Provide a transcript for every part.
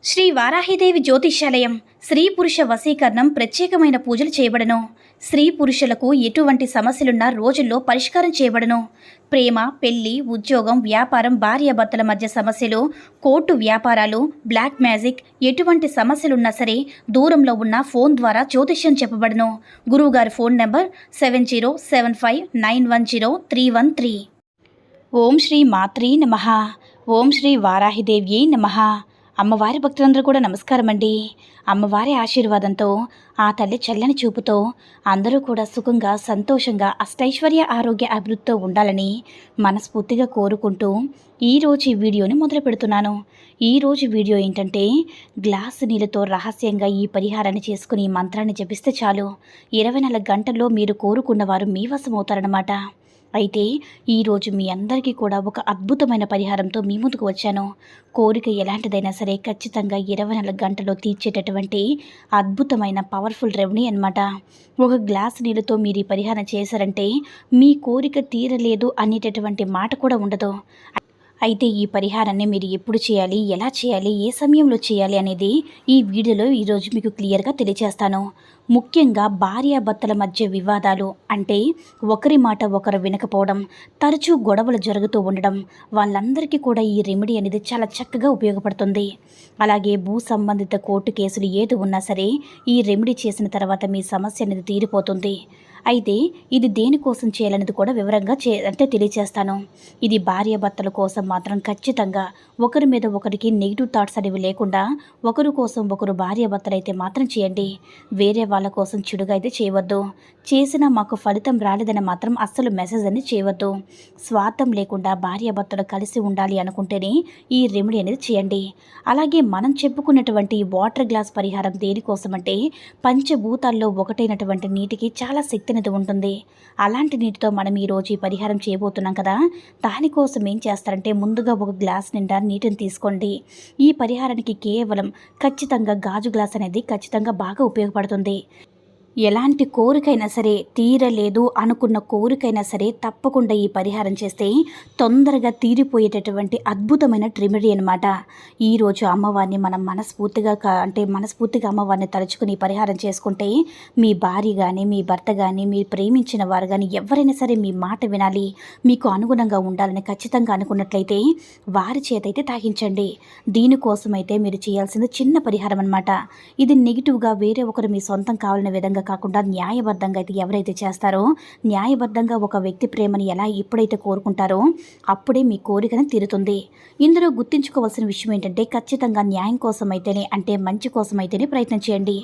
శ్రీ వారాహిదేవి జ్యోతిష్యాలయం స్త్రీ పురుష వశీకరణం ప్రత్యేకమైన పూజలు చేయబడను. స్త్రీ పురుషులకు ఎటువంటి సమస్యలున్నా రోజుల్లో పరిష్కారం చేయబడను. ప్రేమ, పెళ్లి, ఉద్యోగం, వ్యాపారం, భార్యాభర్తల మధ్య సమస్యలు, కోర్టు వ్యాపారాలు, బ్లాక్ మ్యాజిక్, ఎటువంటి సమస్యలున్నా సరే దూరంలో ఉన్న ఫోన్ ద్వారా జ్యోతిష్యం చెప్పబడను. గురువుగారి ఫోన్ నంబర్ 7075910313. ఓం శ్రీ మాత్రీ నమః. ఓం శ్రీ వారాహిదేవ్యై నమః. అమ్మవారి భక్తులందరూ కూడా నమస్కారం అండి. అమ్మవారి ఆశీర్వాదంతో, ఆ తల్లి చల్లని చూపుతో అందరూ కూడా సుఖంగా, సంతోషంగా, అష్టైశ్వర్య, ఆరోగ్య, అభివృద్ధితో ఉండాలని మనస్ఫూర్తిగా కోరుకుంటూ ఈరోజు ఈ వీడియోని మొదలు పెడుతున్నాను. ఈరోజు వీడియో ఏంటంటే, గ్లాసు నీళ్ళతో రహస్యంగా ఈ పరిహారాన్ని చేసుకుని ఈ మంత్రాన్ని జపిస్తే చాలు 24 గంటల్లో మీరు కోరుకున్నవారు మీ వశమవుతారన్నమాట. అయితే ఈరోజు మీ అందరికీ కూడా ఒక అద్భుతమైన పరిహారంతో మీ ముందుకు వచ్చాను. కోరిక ఎలాంటిదైనా సరే ఖచ్చితంగా 24 గంటల్లో తీర్చేటటువంటి అద్భుతమైన పవర్ఫుల్ రెమెడీ అన్నమాట. ఒక గ్లాస్ నీళ్ళతో మీరు ఈ పరిహారం చేశారంటే మీ కోరిక తీరలేదు అనేటటువంటి మాట కూడా ఉండదు. అయితే ఈ పరిహారాన్ని మీరు ఎప్పుడు చేయాలి, ఎలా చేయాలి, ఏ సమయంలో చేయాలి అనేది ఈ వీడియోలో ఈరోజు మీకు క్లియర్గా తెలియజేస్తాను. ముఖ్యంగా భార్యాభర్తల మధ్య వివాదాలు, అంటే ఒకరి మాట ఒకరు వినకపోవడం, తరచూ గొడవలు జరుగుతూ ఉండడం, వాళ్ళందరికీ కూడా ఈ రెమెడీ అనేది చాలా చక్కగా ఉపయోగపడుతుంది. అలాగే భూ సంబంధిత కోర్టు కేసులు ఏది ఉన్నా సరే ఈ రెమెడీ చేసిన తర్వాత మీ సమస్య అనేది తీరిపోతుంది. అయితే ఇది దేనికోసం చేయాలనేది కూడా వివరంగా తెలియచేస్తాను. ఇది భార్యాభర్తల కోసం మాత్రం ఖచ్చితంగా ఒకరి మీద ఒకరికి నెగిటివ్ థాట్స్ అనేవి లేకుండా ఒకరి కోసం ఒకరు భార్యాభర్తలు అయితే మాత్రం చేయండి. వేరే వాళ్ళ కోసం చెడుగా అయితే చేయవద్దు. చేసినా మాకు ఫలితం రాలేదని మాత్రం అస్సలు మెసేజ్ అని చేయవద్దు. స్వార్థం లేకుండా భార్యాభర్తలు కలిసి ఉండాలి అనుకుంటేనే ఈ రెమెడీ అనేది చేయండి. అలాగే మనం చెప్పుకున్నటువంటి వాటర్ గ్లాస్ పరిహారం దేనికోసం అంటే, పంచభూతాల్లో ఒకటైనటువంటి నీటికి చాలా శక్తి అనేది ఉంటుంది. అలాంటి నీటితో మనం ఈరోజు ఈ పరిహారం చేయబోతున్నాం కదా. దానికోసం ఏం చేస్తారంటే, ముందుగా ఒక గ్లాస్ నిండా నీటిని తీసుకోండి. ఈ పరిహారానికి కేవలం ఖచ్చితంగా గాజు గ్లాస్ అనేది ఖచ్చితంగా బాగా ఉపయోగపడుతుంది. ఎలాంటి కోరికైనా సరే, తీరలేదు అనుకున్న కోరికైనా సరే తప్పకుండా ఈ పరిహారం చేస్తే తొందరగా తీరిపోయేటటువంటి అద్భుతమైన రెమెడీ అనమాట. ఈరోజు అమ్మవారిని మనం మనస్ఫూర్తిగా అమ్మవారిని తలుచుకుని పరిహారం చేసుకుంటే మీ భార్య కానీ, మీ భర్త కానీ, మీరు ప్రేమించిన వారు కానీ ఎవరైనా సరే మీ మాట వినాలి, మీకు అనుగుణంగా ఉండాలని ఖచ్చితంగా అనుకున్నట్లయితే వారి చేతైతే తాగించండి. దీనికోసమైతే మీరు చేయాల్సింది చిన్న పరిహారం అనమాట. ఇది నెగిటివ్గా వేరే ఒకరు మీ సొంతం కావాలనే విధంగా కాకుండా న్యాయబద్ధంగా అయితే ఎవరైతే చేస్తారో, న్యాయబద్ధంగా ఒక వ్యక్తి ప్రేమని ఎప్పుడైతే కోరుకుంటారో అప్పుడే మీ కోరికను తీరుతుంది. ఇందులో గుర్తుంచుకోవాల్సిన విషయం ఏంటంటే, ఖచ్చితంగా న్యాయం కోసం అయితేనే, అంటే మంచి కోసం అయితేనే ప్రయత్నం చేయండి.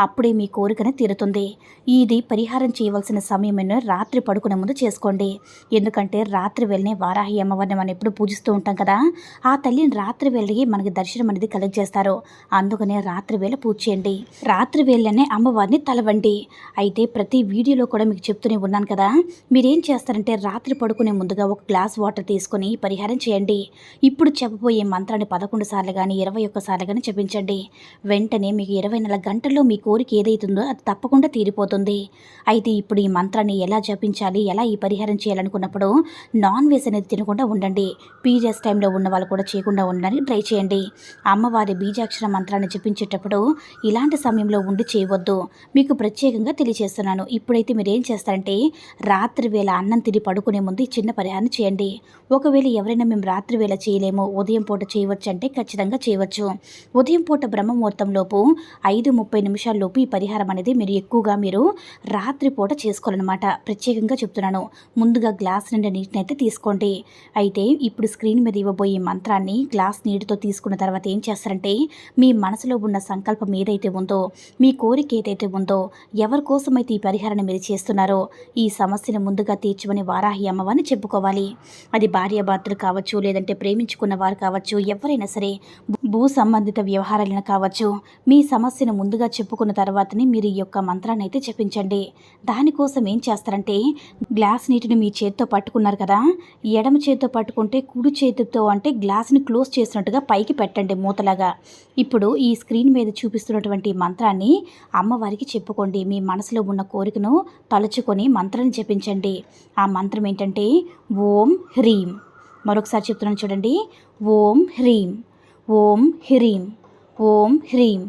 అప్పుడే మీ కోరికను తీరుతుంది. ఇది పరిహారం చేయవలసిన సమయమైన రాత్రి పడుకునే ముందు చేసుకోండి. ఎందుకంటే రాత్రి వెళ్ళనే వారాహి అమ్మవారిని మనం ఎప్పుడు పూజిస్తూ ఉంటాం కదా. ఆ తల్లిని రాత్రి వెళ్ళి మనకి దర్శనం అనేది కలగజేస్తారు. అందుకనే రాత్రి వేళ పూజ చేయండి. రాత్రి వేళనే అమ్మవారిని తలవండి. అయితే ప్రతి వీడియోలో కూడా మీకు చెప్తూనే ఉన్నాను కదా, మీరేం చేస్తారంటే రాత్రి పడుకునే ముందుగా ఒక గ్లాస్ వాటర్ తీసుకొని పరిహారం చేయండి. ఇప్పుడు చెప్పబోయే మంత్రాన్ని 11 సార్లు కానీ 21 సార్లు కానీ జపించండి. వెంటనే మీకు 24 గంటల్లో మీ కోరిక ఏదైతుందో అది తప్పకుండా తీరిపోతుంది. అయితే ఇప్పుడు ఈ మంత్రాన్ని ఎలా జపించాలి, ఎలా ఈ పరిహారం చేయాలనుకున్నప్పుడు నాన్ వెజ్ అనేది తినకుండా ఉండండి. పీరియడ్స్ టైంలో ఉన్న వాళ్ళు కూడా చేయకుండా ఉండడానికి ట్రై చేయండి. అమ్మవారి బీజాక్షర మంత్రాన్ని జపించేటప్పుడు ఇలాంటి సమయంలో ఉండి చేయవద్దు. మీకు ప్రత్యేకంగా తెలియజేస్తున్నాను. ఇప్పుడైతే మీరు ఏం చేస్తారంటే, రాత్రి వేళ అన్నం తిని పడుకునే ముందు చిన్న పరిహారం చేయండి. ఒకవేళ ఎవరైనా మేము రాత్రి వేళ చేయలేము, ఉదయం పూట చేయవచ్చు అంటే ఖచ్చితంగా చేయవచ్చు. ఉదయం పూట బ్రహ్మముహూర్తంలోపు 5:30 నిమిషాల్లోపు ఈ పరిహారం అనేది మీరు రాత్రిపూట చేసుకోవాలన్నమాట. ప్రత్యేకంగా చెప్తున్నాను. ముందుగా గ్లాస్ నిండా నీటిని అయితే తీసుకోండి. అయితే ఇప్పుడు స్క్రీన్ మీద ఇవ్వబోయే మంత్రాన్ని గ్లాస్ నీటితో తీసుకున్న తర్వాత ఏం చేస్తారంటే, మీ మనసులో ఉన్న సంకల్పం ఏదైతే ఉందో, మీ కోరిక ఏదైతే ఉందో, ఎవరి కోసమైతే ఈ పరిహారాన్ని మీరు చేస్తున్నారో ఈ సమస్యను ముందుగా తీర్చమని వారాహి అమ్మవారిని చెప్పుకోవాలి. అది భార్యాభర్తలు కావచ్చు, లేదంటే ప్రేమించుకున్న వారు కావచ్చు, ఎవరైనా సరే, భూ సంబంధిత వ్యవహారాలను కావచ్చు, మీ సమస్యను ముందుగా చెప్పుకున్న తర్వాతనే మీరు ఈ యొక్క మంత్రాన్ని అయితే జపించండి. దానికోసం ఏం చేస్తారంటే, గ్లాస్ నీటిని మీ చేతితో పట్టుకున్నారు కదా, ఎడమ చేతితో పట్టుకుంటే కుడి చేతితో అంటే గ్లాస్ని క్లోజ్ చేసినట్టుగా పైకి పెట్టండి మూతలాగా. ఇప్పుడు ఈ స్క్రీన్ మీద చూపిస్తున్నటువంటి మంత్రాన్ని అమ్మవారికి చెప్పుకోండి. మీ మనసులో ఉన్న కోరికను తలుచుకొని మంత్రాన్ని జపించండి. ఆ మంత్రం ఏంటంటే, ఓం హ్రీం. మరొకసారి చెప్తున్నాను చూడండి. ఓం హ్రీం, ఓం హ్రీం, ఓం హ్రీం.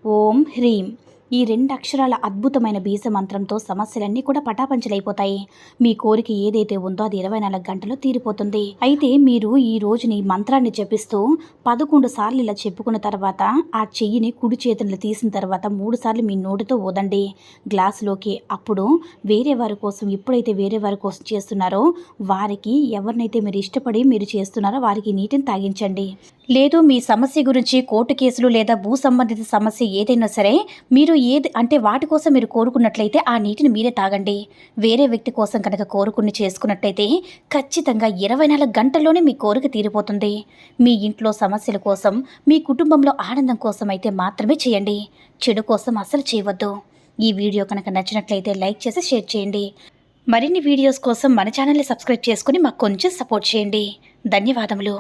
ఓం హ్రీం. ఈ 2 అక్షరాల అద్భుతమైన బీజ మంత్రంతో సమస్యలన్నీ కూడా పటాపంచలైపోతాయి. మీ కోరిక ఏదైతే ఉందో అది 24 గంటల్లో తీరిపోతుంది. అయితే మీరు ఈ రోజుని మంత్రాన్ని జపిస్తూ 11 సార్లు ఇలా చెప్పుకున్న తర్వాత ఆ చెయ్యిని కుడి చేతులు తీసిన తర్వాత 3 సార్లు మీ నోటితో ఊదండి గ్లాసులోకి. అప్పుడు వేరే వారి కోసం, ఎప్పుడైతే వేరే వారి కోసం చేస్తున్నారో వారికి, ఎవరినైతే మీరు ఇష్టపడి మీరు చేస్తున్నారో వారికి నీటిని తాగించండి. లేదు మీ సమస్య గురించి కోర్టు కేసులు లేదా భూ సంబంధిత సమస్య ఏదైనా సరే మీరు అంటే వాటి కోసం మీరు కోరుకున్నట్లయితే ఆ నీటిని మీరే తాగండి. వేరే వ్యక్తి కోసం కనుక కోరుకుని చేసుకున్నట్లయితే ఖచ్చితంగా 24 గంటల్లోనే మీ కోరిక తీరిపోతుంది. మీ ఇంట్లో సమస్యల కోసం, మీ కుటుంబంలో ఆనందం కోసం అయితే మాత్రమే చేయండి. చెడు కోసం అస్సలు చేయవద్దు. ఈ వీడియో కనుక నచ్చినట్లయితే లైక్ చేసి షేర్ చేయండి. మరిన్ని వీడియోస్ కోసం మన ఛానల్ని సబ్స్క్రైబ్ చేసుకుని మాకు కొంచెం సపోర్ట్ చేయండి. ధన్యవాదములు.